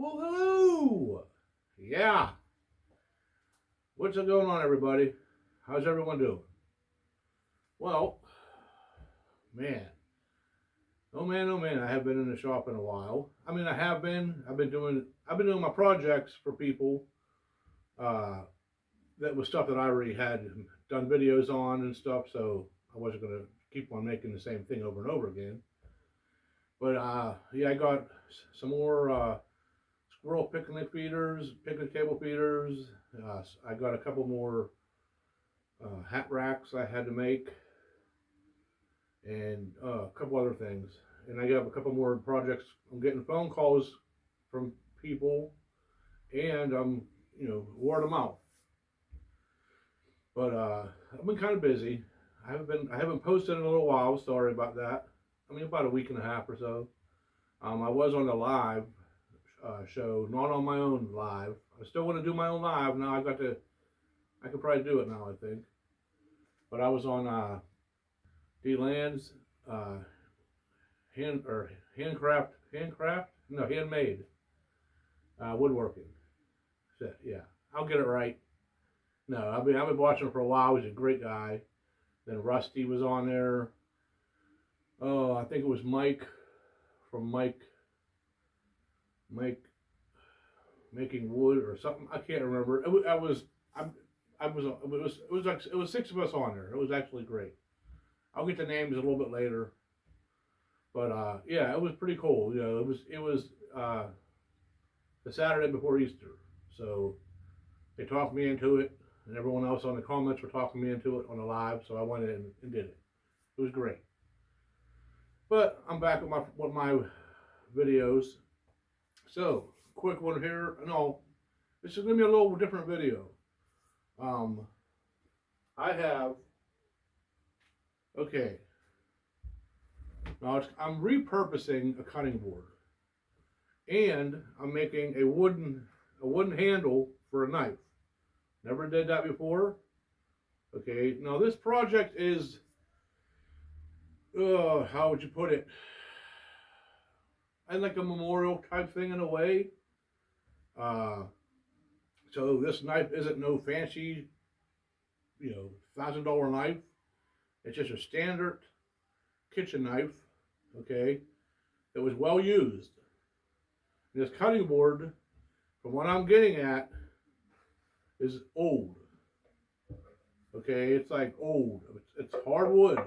Well, hello! Yeah. What's going on, everybody? How's everyone doing? Well, man. Oh man, oh man, I have been in the shop in a while. I mean, I have been. I've been doing my projects for people. Uh, that was stuff that I already had done videos on and stuff, so I wasn't gonna keep on making the same thing over and over again. But yeah, I got some more squirrel picnic table feeders. I got a couple more hat racks I had to make, and a couple other things. And I have a couple more projects. I'm getting phone calls from people, and I'm word of mouth. But I've been kind of busy. I haven't posted in a little while. Sorry about that. I mean, about a week and a half or so. I was on the live show, not on my own live. I still want to do my own live now. I could probably do it now, I think. But I was on D Land's uh, handmade woodworking. So, yeah, I'll get it right. No, I've been watching him for a while. He's a great guy. Then Rusty was on there. Oh, I think it was Mike from Mike making wood or something. I can't remember. It was six of us on there. It was actually great. I'll get the names a little bit later. But yeah, it was pretty cool. It was the Saturday before Easter, so they talked me into it, and everyone else on the comments were talking me into it on the live. So I went in and did it. It was great. But I'm back with my videos. So quick one here. No, this is gonna be a little different video. I have okay. Now I'm repurposing a cutting board, and I'm making a wooden handle for a knife. Never did that before. Okay, now this project is, how would you put it? I like a memorial type thing in a way. Uh, so this knife isn't no fancy, $1,000 knife. It's just a standard kitchen knife. Okay, it was well used. This cutting board, from what I'm getting at, is old. Okay, it's like old. It's hardwood.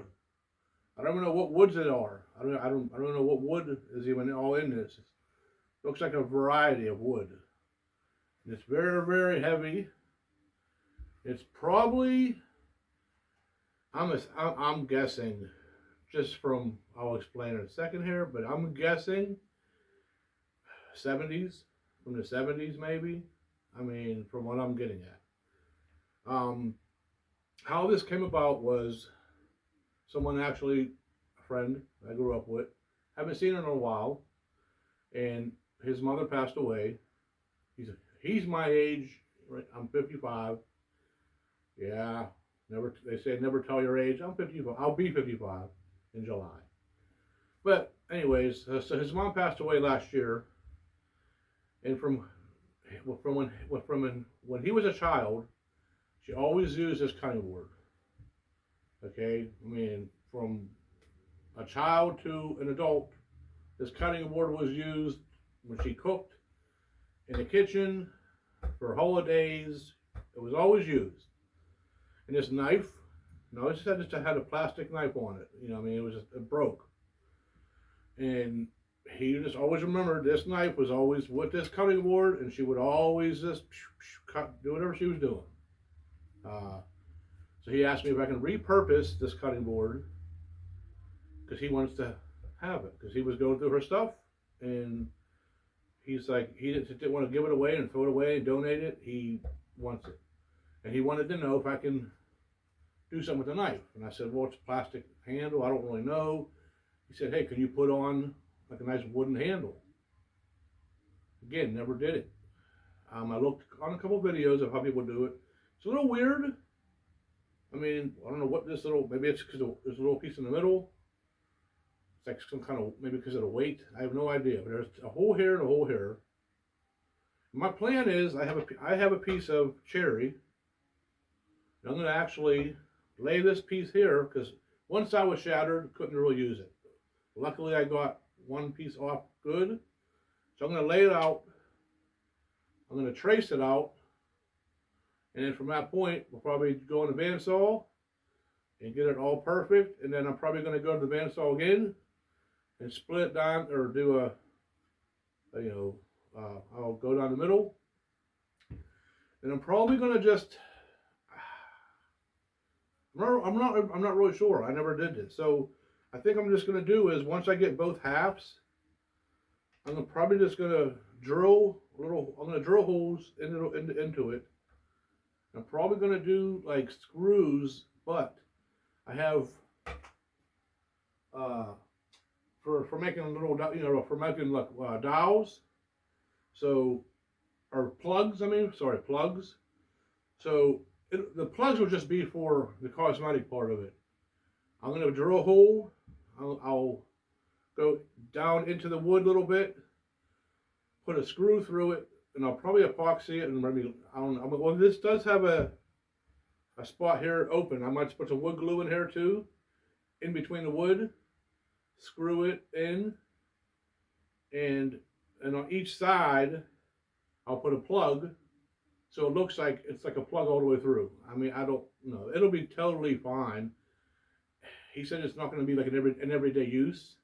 I don't even know what woods it are. I don't know what wood is even all in this. It looks like a variety of wood. And it's very, very heavy. It's probably, I'm guessing, just from, I'll explain in a second here, but I'm guessing 70s, from the 70s maybe. I mean, from what I'm getting at. How this came about was someone actually, a friend I grew up with, haven't seen her in a while, and his mother passed away. He's my age, right? I'm 55. Yeah, they say never tell your age. I'm 55. I'll be 55 in July. But anyways, so his mom passed away last year, and from when he was a child, she always used this cutting board. Okay, I mean, from a child to an adult, this cutting board was used when she cooked in the kitchen, for holidays. It was always used. And this knife, no, it just had a plastic knife on it. It broke. And he just always remembered this knife was always with this cutting board, and she would always just do whatever she was doing. So he asked me if I can repurpose this cutting board, because he wants to have it, because he was going through her stuff, and he's like, he didn't want to give it away and throw it away and donate it. He wants it. And he wanted to know if I can do something with the knife. And I said, well, it's a plastic handle. I don't really know. He said, hey, can you put on like a nice wooden handle? Again, never did it. I looked on a couple videos of how people do it. It's a little weird. I mean, I don't know what this little, maybe it's because there's a little piece in the middle. It's like some kind of, maybe because of the weight. I have no idea. But there's a hole here and a hole here. My plan is I have a piece of cherry. I'm going to actually lay this piece here because one side was shattered, couldn't really use it. Luckily, I got one piece off good. So I'm going to lay it out. I'm going to trace it out. And then from that point, we'll probably go on the bandsaw and get it all perfect. And then I'm probably going to go to the bandsaw again and split it down or do I'll go down the middle. And I'm probably going to just, I'm not really sure. I never did this. So I think I'm just going to do is once I get both halves, I'm probably just going to drill holes into it. I'm probably going to do like screws, but I have for making little, for making like dowels. So, or plugs. Plugs. So the plugs will just be for the cosmetic part of it. I'm going to drill a hole. I'll go down into the wood a little bit, put a screw through it, and I'll probably epoxy it. And maybe I don't know. Well, this does have a spot here open. I might put some wood glue in here too, in between the wood. Screw it in, and on each side, I'll put a plug, so it looks like it's like a plug all the way through. I mean, I don't know. It'll be totally fine. He said it's not going to be like an everyday use.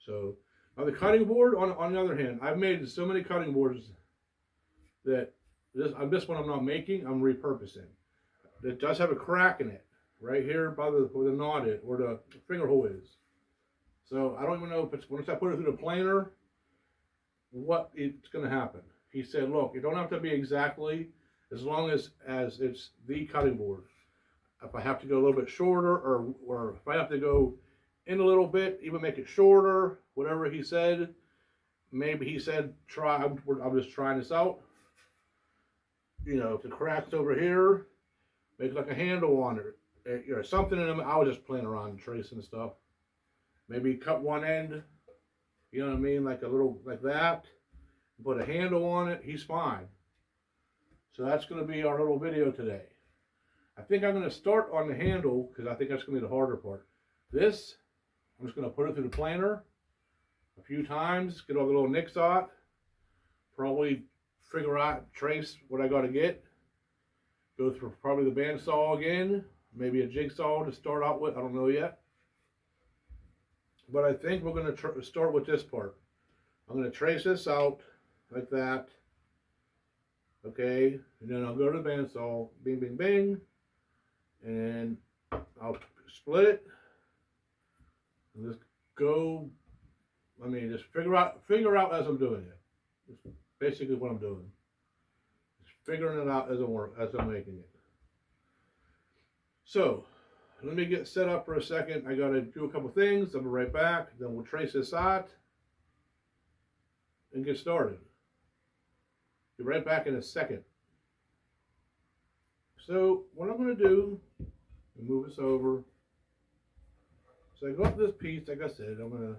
So now the cutting board, on the other hand, I've made so many cutting boards that this one I'm not making, I'm repurposing. It does have a crack in it, right here by where the knot is, where the finger hole is. So I don't even know if it's, once I put it through the planer, what it's going to happen. He said, look, you don't have to be exactly, as long as it's the cutting board. If I have to go a little bit shorter, or if I have to go in a little bit, even make it shorter, whatever he said. Maybe he said, try, I'm just trying this out. You know, if the crack's over here, make like a handle on it, or something in them. I was just playing around and tracing stuff. Maybe cut one end, you know what I mean, like a little, like that. Put a handle on it, he's fine. So that's going to be our little video today. I think I'm going to start on the handle, because I think that's going to be the harder part. This, I'm just going to put it through the planer a few times, get all the little nicks out, probably figure out, trace what I got to get, go through probably the bandsaw again, maybe a jigsaw to start out with, I don't know yet. But I think we're going to start with this part. I'm going to trace this out like that. Okay, and then I'll go to the bandsaw, bing, bing, bing, and I'll split it. And just go. I mean, just figure out as I'm doing it. That's basically what I'm doing. Just figuring it out as I'm making it. So, let me get set up for a second. I gotta do a couple things. I'll be right back. Then we'll trace this out and get started. Be right back in a second. So what I'm going to do, move this over. So I got this piece, like I said, I'm going to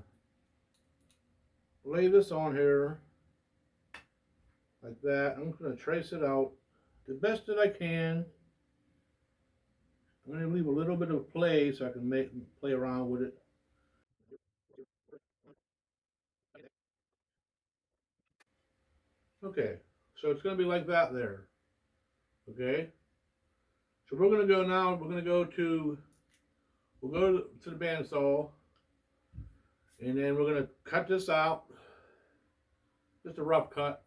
lay this on here like that. I'm going to trace it out the best that I can. I'm going to leave a little bit of play so I can play around with it. Okay, so it's going to be like that there. Okay, so we're going to go now. We'll go to the bandsaw, and then we're going to cut this out, just a rough cut,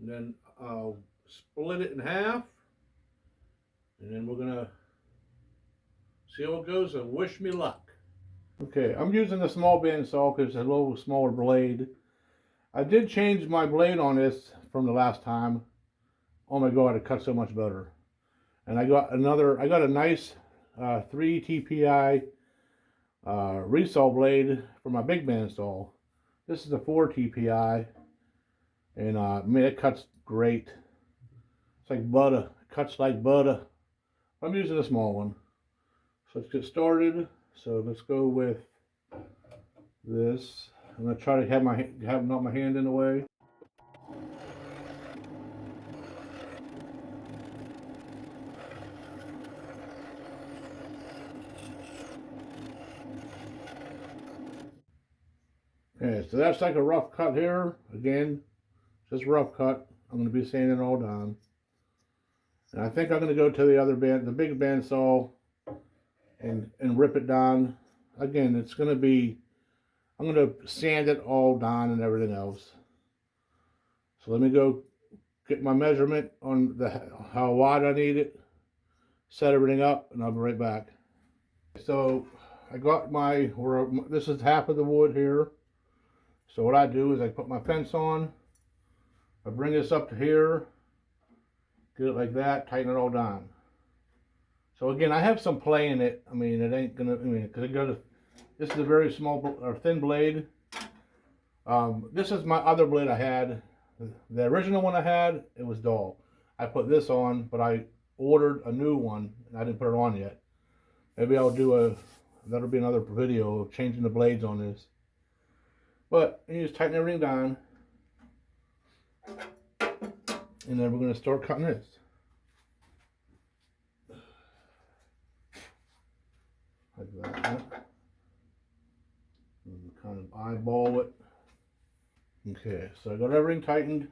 and then I'll split it in half, and then we're going to see how it goes and wish me luck. Okay, I'm using the small bandsaw because it's a little smaller blade. I did change my blade on this from the last time. Oh my god, it cuts so much better. And I got a nice 3 TPI resaw blade for my big bandsaw. This is a 4 TPI, and man, it cuts great. It's like butter. It cuts like butter. I'm using a small one. So let's get started. So let's go with this. I'm gonna try to have not my hand in the way. Okay, so that's like a rough cut here. Again, just rough cut. I'm going to be sanding it all down. And I think I'm going to go to the other band, the big bandsaw, and rip it down. Again, it's going to be, I'm going to sand it all down and everything else. So let me go get my measurement on how wide I need it, set everything up, and I'll be right back. So I got this is half of the wood here. So what I do is I put my fence on, I bring this up to here, get it like that, tighten it all down. So again, I have some play in it. I mean, it ain't gonna, because this is a very small or thin blade. This is my other blade I had. The original one I had, it was dull. I put this on, but I ordered a new one, and I didn't put it on yet. Maybe I'll do that'll be another video of changing the blades on this. But you just tighten everything down, and then we're going to start cutting this. Like that. And kind of eyeball it. Okay, so I got everything tightened.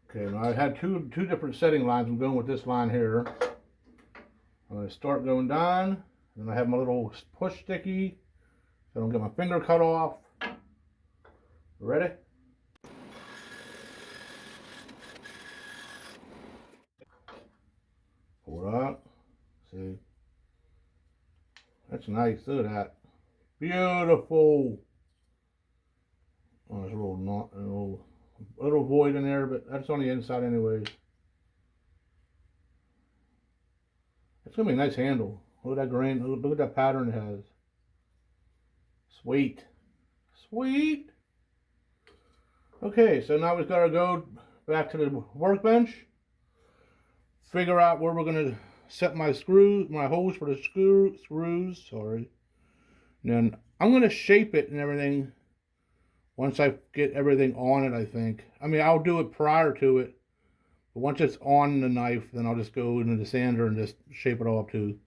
Okay, now I had two different setting lines. I'm going with this line here. I'm going to start going down, and I have my little push sticky, so I don't get my finger cut off. Ready? Pull it out. See? That's nice. Look at that. Beautiful. Oh, there's a little void in there, but that's on the inside anyways. It's gonna be a nice handle. Look at that grain. Look at that pattern it has. Sweet. Sweet. Okay, so now we've got to go back to the workbench. Figure out where we're gonna set my holes for the screws. Sorry. And then I'm gonna shape it and everything once I get everything on it. I think. I mean, I'll do it prior to it. But once it's on the knife, then I'll just go into the sander and just shape it all up too.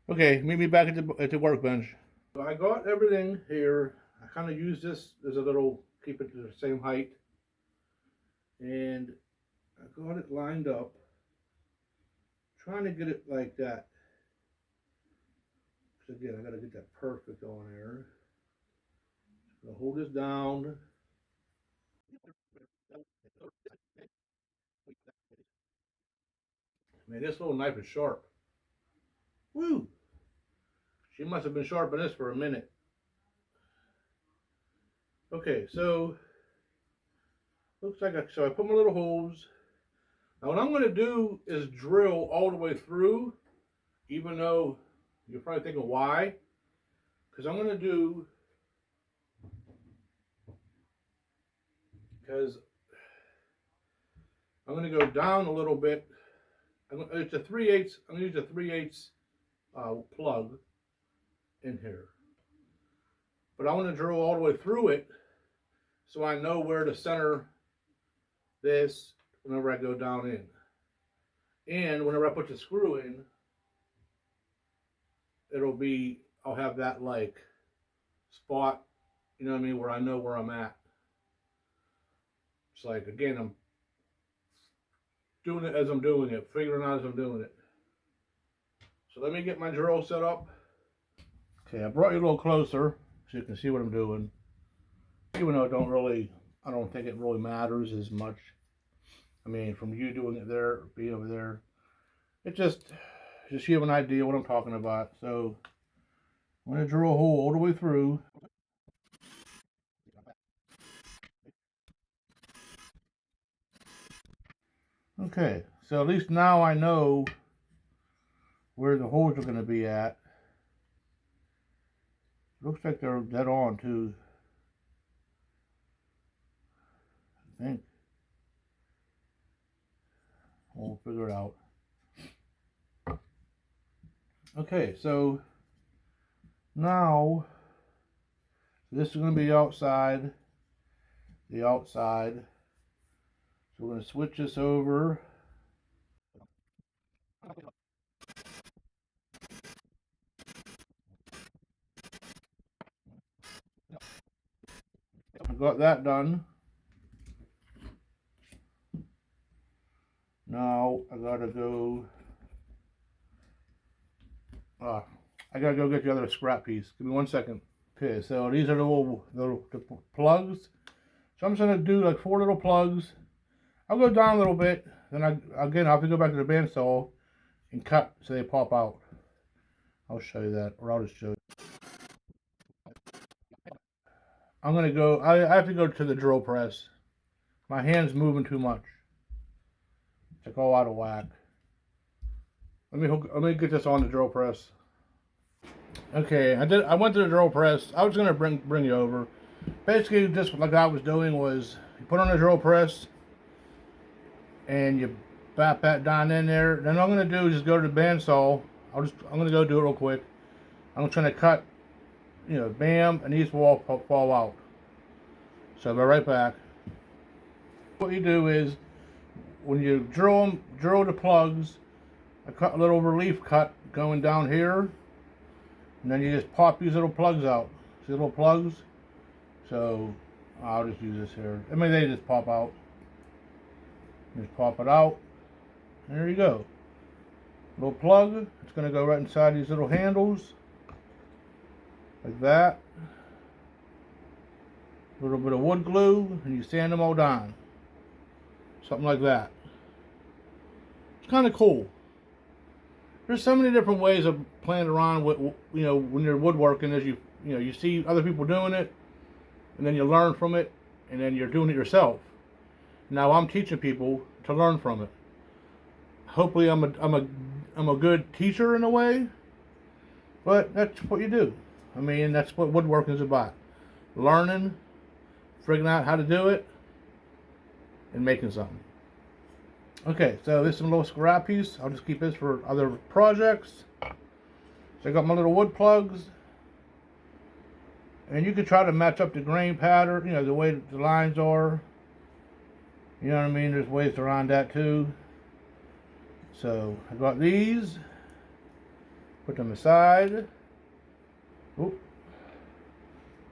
Okay, meet me back at the workbench. So I got everything here. I kind of use this as a little, keep it to the same height. And I got it lined up. Trying to get it like that. So again, I got to get that perfect on there. So hold this down. Man, this little knife is sharp. Woo! She must have been sharpening this for a minute. Okay, so looks like so I put my little holes. Now what I'm going to do is drill all the way through, even though you're probably thinking why. Because I'm going to go down a little bit. It's a 3/8. I'm going to use a 3/8 plug in here. But I want to drill all the way through it so I know where to center this whenever I go down in. And whenever I put the screw in, I'll have that like spot, you know what I mean, where I know where I'm at. It's like, again, I'm doing it as I'm doing it, figuring out as I'm doing it. So let me get my drill set up. Okay, I brought you a little closer so you can see what I'm doing. Even though I don't think it really matters as much. I mean, from you doing it there, being over there, it just you have an idea what I'm talking about. So I'm going to drill a hole all the way through. Okay, so at least now I know where the holes are going to be at. Looks like they're dead on too. I think. We'll figure it out. Okay, so now this is going to be outside. The outside. So we're going to switch this over. got that done. Now I gotta go. I gotta go get the other scrap piece. Give me 1 second. Okay, so these are the plugs. So I'm just gonna do like 4 little plugs. I'll go down a little bit. Then I'll have to go back to the bandsaw and cut so they pop out. I'll show you that, or I'll just show you. I'm gonna go. I have to go to the drill press. My hand's moving too much. It's like all out of whack. Let me get this on the drill press. Okay, I went to the drill press. I was gonna bring you over. Basically, just like I was doing was you put on the drill press and you bat that down in there. Then all I'm gonna do is just go to the bandsaw. I'm gonna go do it real quick. I'm trying to cut, you know, bam, and these will all fall out. So I'll be right back. What you do is when you drill the plugs, I cut a little relief cut going down here, and then you just pop these little plugs out. See little plugs? So I'll just use this here. I mean, they just pop out. Just pop it out. And there you go. Little plug. It's going to go right inside these little handles. Like that. A little bit of wood glue, and you sand them all down. Something like that. It's kind of cool. There's so many different ways of playing around with, you know, when you're woodworking. As you see other people doing it, and then you learn from it, and then you're doing it yourself. Now I'm teaching people to learn from it. Hopefully I'm a good teacher in a way, but that's what you do. I mean, that's what woodworking is about. Learning, figuring out how to do it, and making something. Okay, so this is a little scrap piece. I'll just keep this for other projects. So I got my little wood plugs. And you can try to match up the grain pattern, you know, the way the lines are. You know what I mean? There's ways around that too. So I got these. Put them aside. Oop.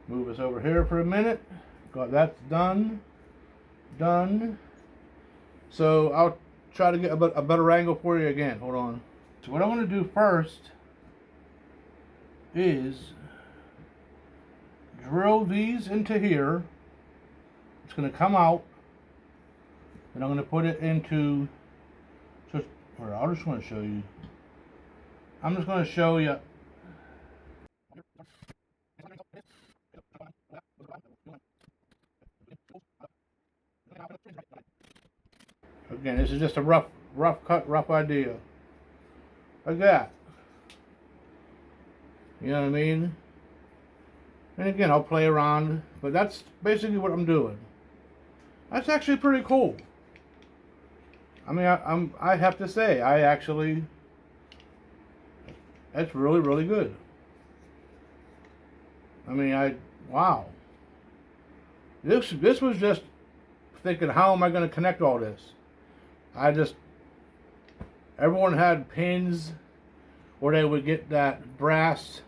Move us over here for a minute. Got that done. Done. So I'll try to get a better angle for you again. Hold on. So what I want to do first is drill these into here. It's going to come out, and I'm going to put it into. I just want to show you. I'm just going to show you. Again, this is just a rough cut, rough idea. Like that. You know what I mean? And again, I'll play around, but that's basically what I'm doing. That's actually pretty cool. I mean, I have to say, that's really, really good. I mean, wow. This was just thinking, how am I going to connect all this? Everyone had pins where they would get that brass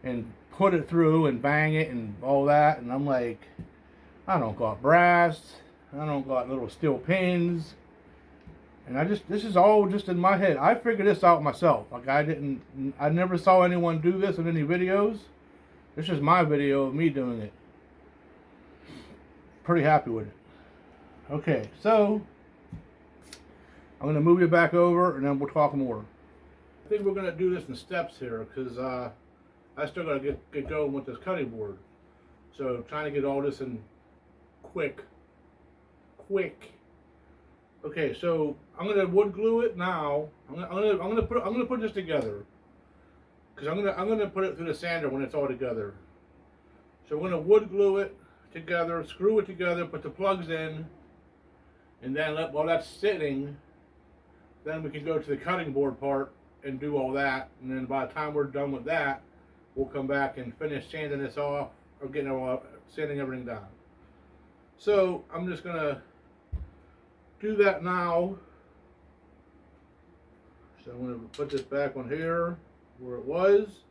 and put it through and bang it and all that, and I'm like, I don't got brass, I don't got little steel pins, and this is all just in my head. I figured this out myself. Like I never saw anyone do this in any videos. This is my video of me doing it. Pretty happy with it. Okay, so I'm going to move you back over, and then we'll talk more. I think we're going to do this in steps here, because I still got to get going with this cutting board. So trying to get all this in quick. Okay, so I'm going to wood glue it now. I'm going to put this together, because I'm going to put it through the sander when it's all together. So we're going to wood glue it together, screw it together, put the plugs in, and then while that's sitting, then we can go to the cutting board part and do all that. And then by the time we're done with that, we'll come back and finish sanding this off, or sanding everything down. So I'm just gonna do that now. So I'm gonna put this back on here where it was.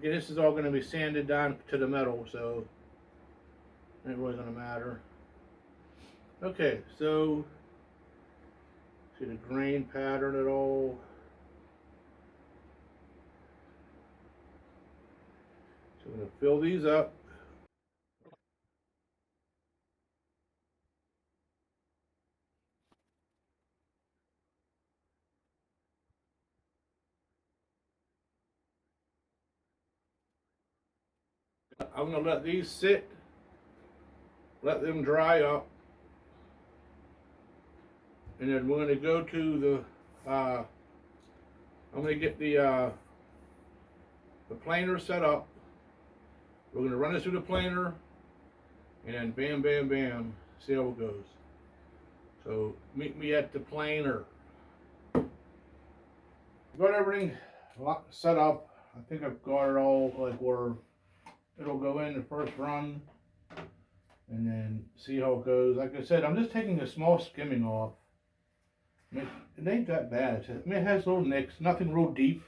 again, this is all going to be sanded down to the metal, so it ain't really going to matter. Okay, so see the grain pattern at all. So I'm going to fill these up. I'm going to let these sit, let them dry up, and then we're going to go to the, I'm going to get the planer set up. We're going to run it through the planer, and then bam, bam, bam, see how it goes. So meet me at the planer. Got everything set up. I think I've got it all like where it'll go in the first run, and then see how it goes. Like I said, I'm just taking a small skimming off. I mean, it ain't that bad. I mean, it has little nicks, nothing real deep.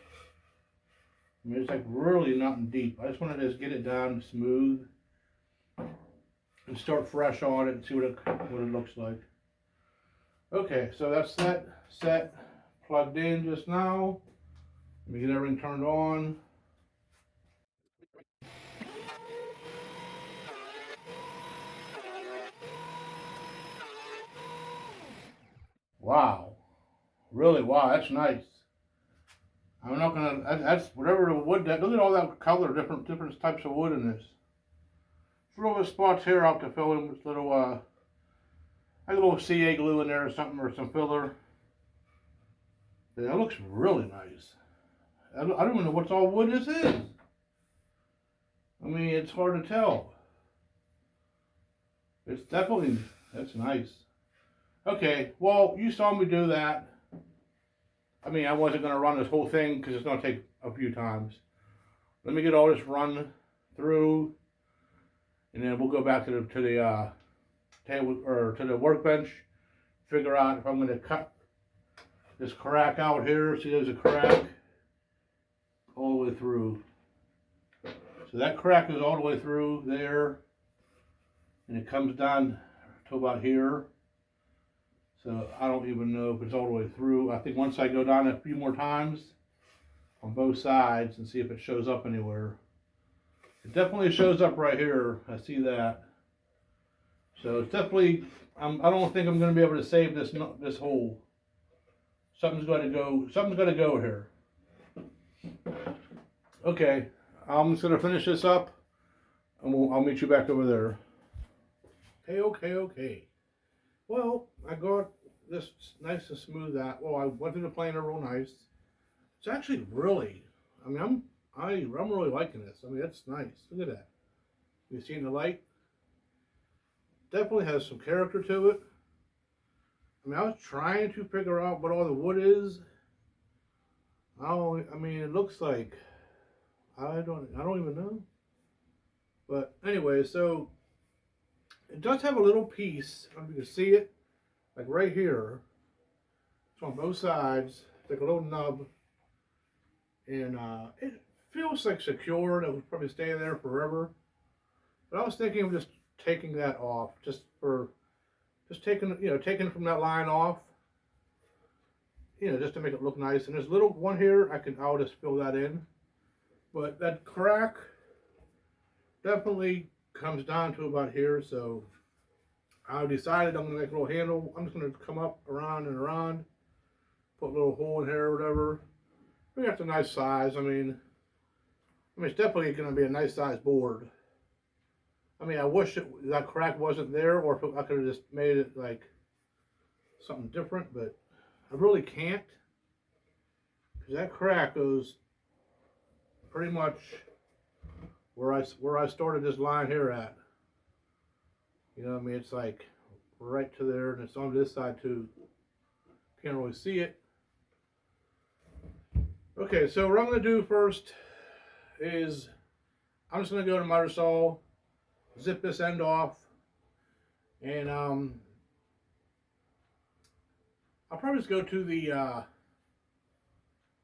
I mean, it's like really nothing deep. I just want to just get it down smooth and start fresh on it and see what it looks like. Okay, so that's that set plugged in just now. Let me get everything turned on. Wow, really? Wow, that's nice. I'm not gonna. That's whatever the wood. That look at all that color, different types of wood in this. Little bit of spots here. I'll have to fill in with little like a little CA glue in there or something, or some filler. That looks really nice. I don't even know what's all wood this is. I mean, it's hard to tell. It's definitely, that's nice. Okay, well, you saw me do that. I mean, I wasn't going to run this whole thing because it's going to take a few times. Let me get all this run through, and then we'll go back to the table or to the workbench. Figure out if I'm going to cut this crack out here. See, there's a crack all the way through. So that crack is all the way through there, and it comes down to about here. So I don't even know if it's all the way through. I think once I go down a few more times on both sides and see if it shows up anywhere. It definitely shows up right here. I see that. So it's definitely, I don't think I'm going to be able to save this hole. Something's got to go here. Okay, I'm just going to finish this up, and I'll meet you back over there. Okay. Well, I got this nice and smooth out. Well, I went through the planer real nice. It's actually really, I mean, I'm really liking this. I mean, it's nice. Look at that. You seen the light? Definitely has some character to it. I mean, I was trying to figure out what all the wood is. I mean, it looks like, I don't even know. But anyway, so it does have a little piece. I don't know if you can see it, like right here. It's on both sides. It's like a little nub, and it feels like secure. It would probably stay there forever. But I was thinking of just taking that off, just taking it from that line off, just to make it look nice. And there's a little one here. I'll just fill that in. But that crack definitely comes down to about here. So I decided I'm gonna make a little handle. I'm just gonna come up around and around, put a little hole in here or whatever. We got a nice size. I mean, it's definitely gonna be a nice size board. I mean, I wish that crack wasn't there, or if I could have just made it like something different, but I really can't, because that crack goes pretty much where I started this line here at. You know what I mean? It's like right to there, and it's on this side too. Can't really see it. Okay, so what I'm going to do first is I'm just going to go to miter saw, zip this end off, and I'll probably just go to the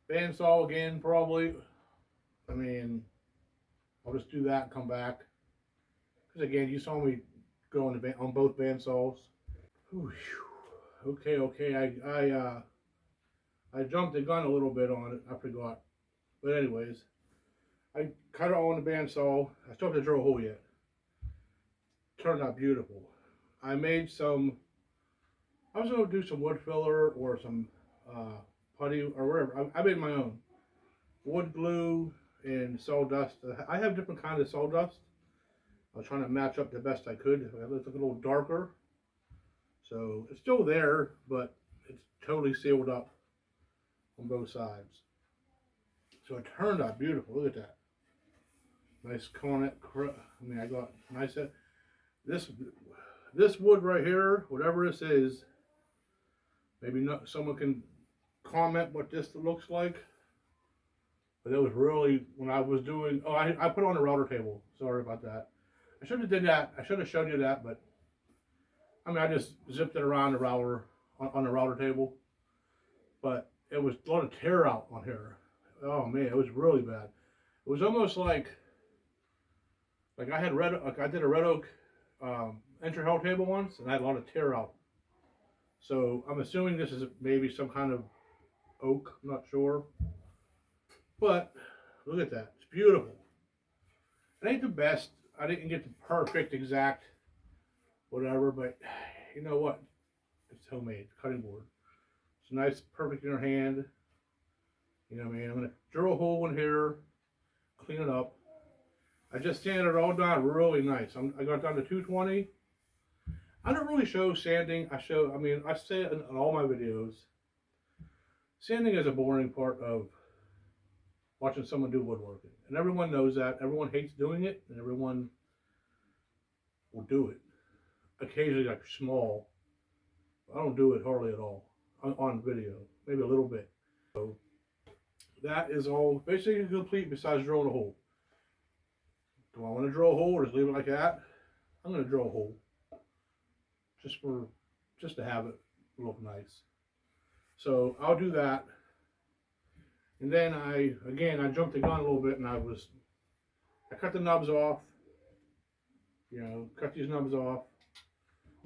bandsaw again, probably. I mean, I'll just do that and come back. Because again, you saw me go on both bandsaws. Whew. Okay. I jumped the gun a little bit on it. I forgot. But anyways, I cut it on the bandsaw. I still have to drill a hole yet. Turned out beautiful. I made some. I was gonna do some wood filler or some putty or whatever. I made my own wood glue and sawdust. I have different kinds of sawdust. I was trying to match up the best I could. It looks a little darker, so it's still there, but it's totally sealed up on both sides. So it turned out beautiful. Look at that. Nice cornet. I mean, I got nice. This wood right here, whatever this is, maybe not, someone can comment what this looks like. But it was really, when I was doing, oh, I put it on the router table. Sorry about that. I should have did that. I should have showed you that, but I mean, I just zipped it around the router, on the router table. But it was a lot of tear out on here. Oh man, it was really bad. It was almost like I had I did a red oak entry hall table once, and I had a lot of tear out. So I'm assuming this is maybe some kind of oak. I'm not sure. But look at that. It's beautiful. It ain't the best. I didn't get the perfect exact whatever, but you know what? It's homemade cutting board. It's nice, perfect in your hand. You know what I mean? I'm going to drill a hole in here, clean it up. I just sanded it all down really nice. I got down to 220. I don't really show sanding. I say it in all my videos. Sanding is a boring part of watching someone do woodworking. And everyone knows that. Everyone hates doing it, and everyone will do it. Occasionally, like small. I don't do it hardly at all on video. Maybe a little bit. So that is all basically complete besides drilling a hole. Do I want to drill a hole or just leave it like that? I'm going to drill a hole. Just to have it look nice. So I'll do that. And then I jumped the gun a little bit, and I cut the nubs off. You know, cut these nubs off.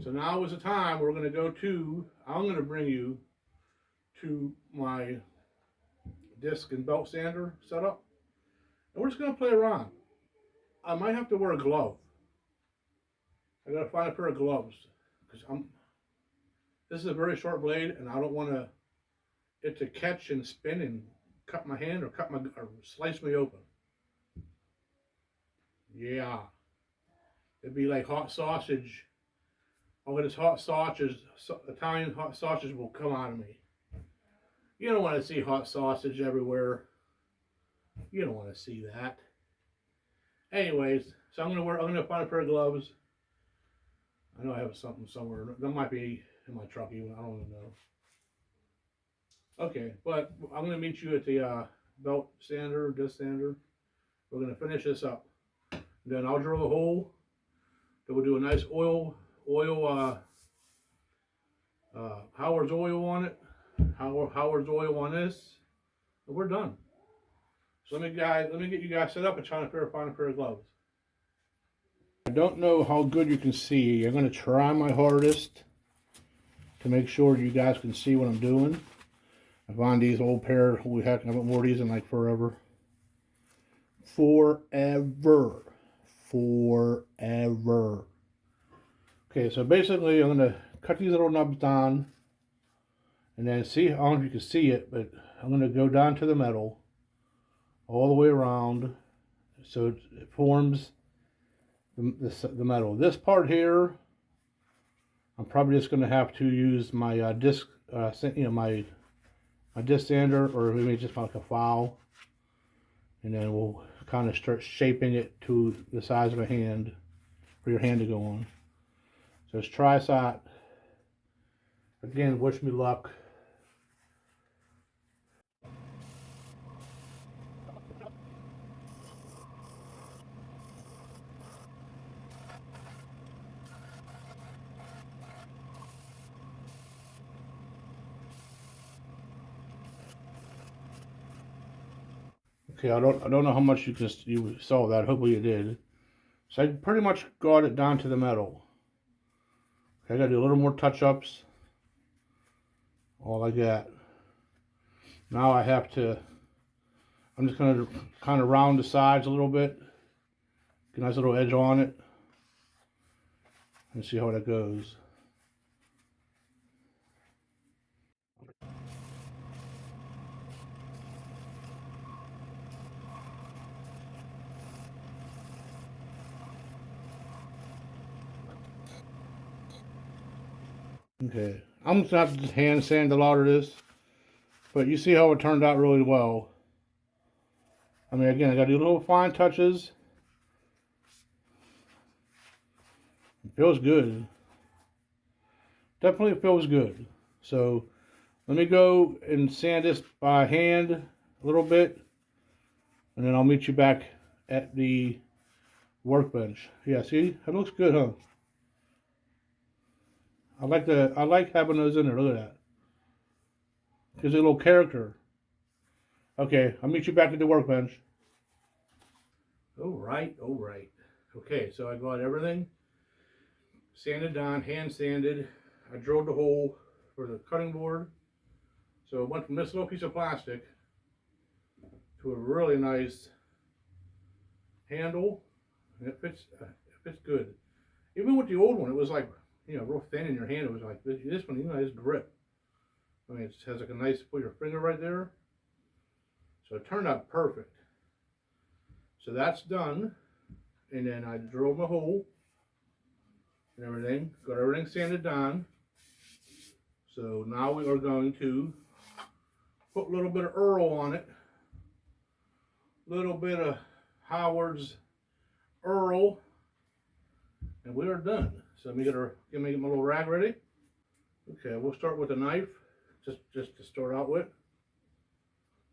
So now is the time I'm going to bring you to my disc and belt sander setup. And we're just going to play around. I might have to wear a glove. I got to find a pair of gloves. Because this is a very short blade, and I don't want it to catch and spin and cut my hand or slice me open. Yeah. It'd be like hot sausage. All this hot sausage, Italian hot sausage will come out of me. You don't want to see hot sausage everywhere. You don't want to see that. Anyways, so I'm gonna find a pair of gloves. I know I have something somewhere. That might be in my truck even. I don't even know. Okay, but I'm gonna meet you at the belt sander, disc sander. We're gonna finish this up. Then I'll drill a hole. Then we'll do a nice Howard's oil on it. Howard's oil on this. And we're done. So let me get you guys set up and try to find a pair of gloves. I don't know how good you can see. I'm going to try my hardest to make sure you guys can see what I'm doing. I find these old pair, holy heck, I haven't worn these in like forever. Forever. Okay, so basically I'm going to cut these little nubs down. And then see, I don't know if you can see it, but I'm going to go down to the metal. All the way around. So it forms the metal. This part here, I'm probably just going to have to use my disc, my disc sander, or maybe just like a file, and then we'll kind of start shaping it to the size of a hand for your hand to go on. So let's try that. Again, wish me luck. Okay, I don't know how much you saw that. Hopefully you did. So I pretty much got it down to the metal. Okay, I gotta do a little more touch-ups. All like that. Now I have to, I'm just gonna kind of round the sides a little bit. Get a nice little edge on it. And see how that goes. Okay, I'm just gonna have to just hand sand a lot of this. But you see how it turned out really well. I mean, again, I gotta do little fine touches. It feels good. Definitely feels good. So let me go and sand this by hand a little bit, and then I'll meet you back at the workbench. Yeah, see, it looks good, huh? I like having those in there. Look at that. Gives it a little character. Okay, I'll meet you back at the workbench. All right, all right. Okay, so I got everything sanded down, hand sanded. I drilled the hole for the cutting board. So it went from this little piece of plastic to a really nice handle, and it fits good. Even with the old one, it was like, you know, real thin in your hand. It was like this one, even nice grip. I mean, it has like a nice, put your finger right there. So it turned out perfect. So that's done. And then I drilled my hole and everything, got everything sanded down. So now we are going to put a little bit of Earl on it, a little bit of Howard's Earl, and we are done. So let me get my little rag ready. Okay, we'll start with a knife, just to start out with.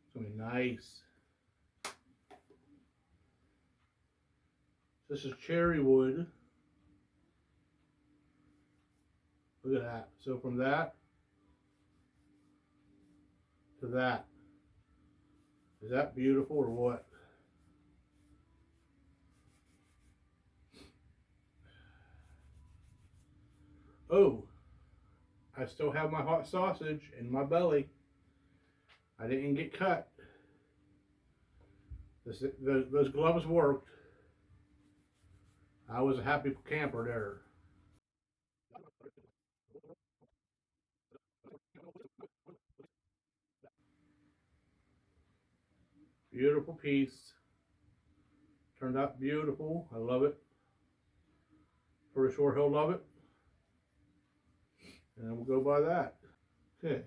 It's gonna be nice. This is cherry wood. Look at that. So from that to that. Is that beautiful or what? Oh, I still have my hot sausage in my belly. I didn't get cut. Those gloves worked. I was a happy camper there. Beautiful piece. Turned out beautiful. I love it. Pretty sure he'll love it. And we'll go by that. Okay.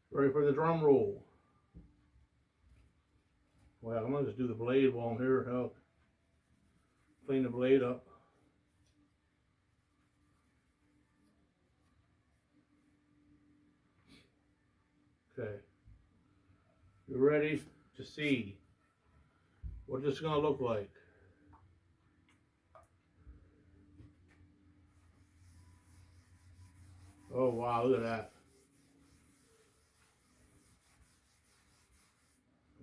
Ready for the drum roll. Well, I'm gonna just do the blade while I'm here. Help clean the blade up. Okay. You ready to see what this is gonna look like? Oh wow, look at that.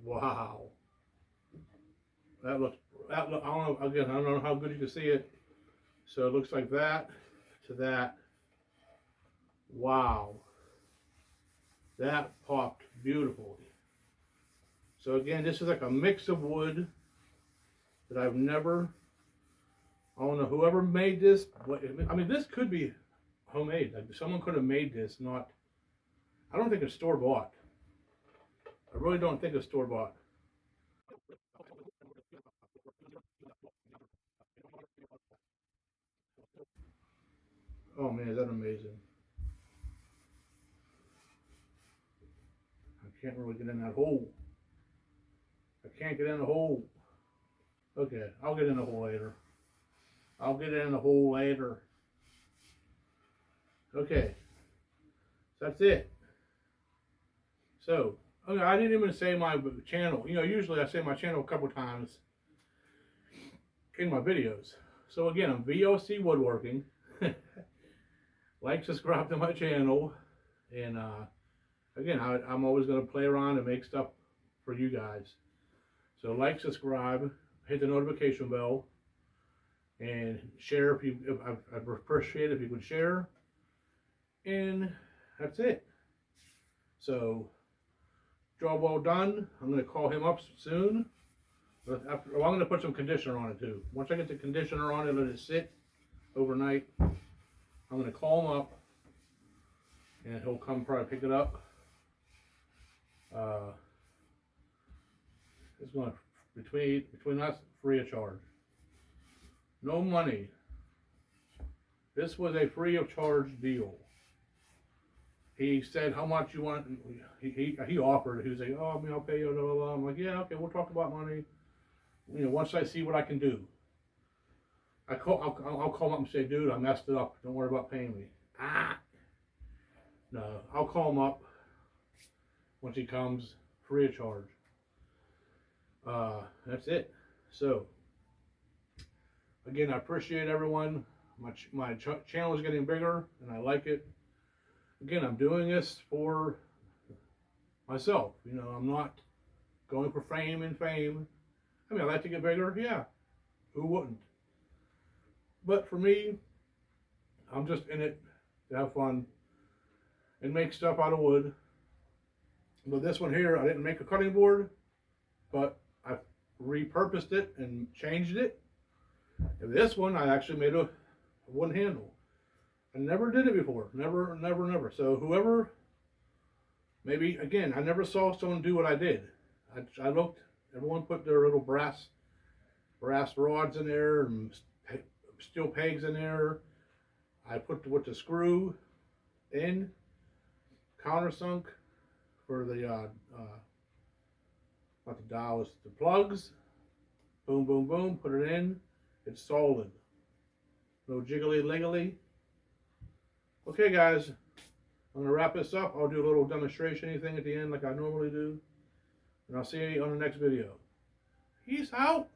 Wow. I don't know, again, I don't know how good you can see it. So it looks like that to that. Wow. That popped beautifully. So again, this is like a mix of wood that I've never, I don't know whoever made this, but I mean, this could be homemade. Like someone could have made this, not, I don't think it's store bought. I really don't think it's store bought. Oh man, is that amazing. I can't really get in that hole. I can't get in the hole. Okay, I'll get in the hole later. I'll get in the hole later. Okay, so that's it. So, okay, I didn't even say my channel. You know, usually I say my channel a couple times in my videos. So again, I'm VOC Woodworking. Like, subscribe to my channel, and again, I'm always going to play around and make stuff for you guys. So like, subscribe, hit the notification bell, and share if you. I'd appreciate it if you would share. And that's it. So job well done. I'm going to call him up soon. But I'm going to put some conditioner on it too. Once I get the conditioner on it, let it sit overnight. I'm going to call him up, and he'll come probably pick it up. It's going to between us, free of charge. No money. This was a free of charge deal. He said how much you want. He offered. He was like, oh, I'll pay you. Blah, blah, blah. I'm like, yeah, okay, we'll talk about money. You know, once I see what I can do. I'll call him up and say, dude, I messed it up. Don't worry about paying me. No, I'll call him up once he comes, free of charge. That's it. So, again, I appreciate everyone. My channel is getting bigger, and I like it. Again, I'm doing this for myself. You know, I'm not going for fame. I mean, I like to get bigger. Yeah, who wouldn't? But for me, I'm just in it to have fun and make stuff out of wood. But this one here, I didn't make a cutting board, but I repurposed it and changed it. And this one, I actually made a wooden handle. I never did it before. Never. So whoever, maybe, again, I never saw someone do what I did. I looked, everyone put their little brass rods in there and steel pegs in there. I put with the screw in, countersunk for the, not the dowels, the plugs. Boom, boom, boom, put it in. It's solid. No jiggly liggly. Okay, guys, I'm going to wrap this up. I'll do a little demonstration thing at the end like I normally do. And I'll see you on the next video. Peace out.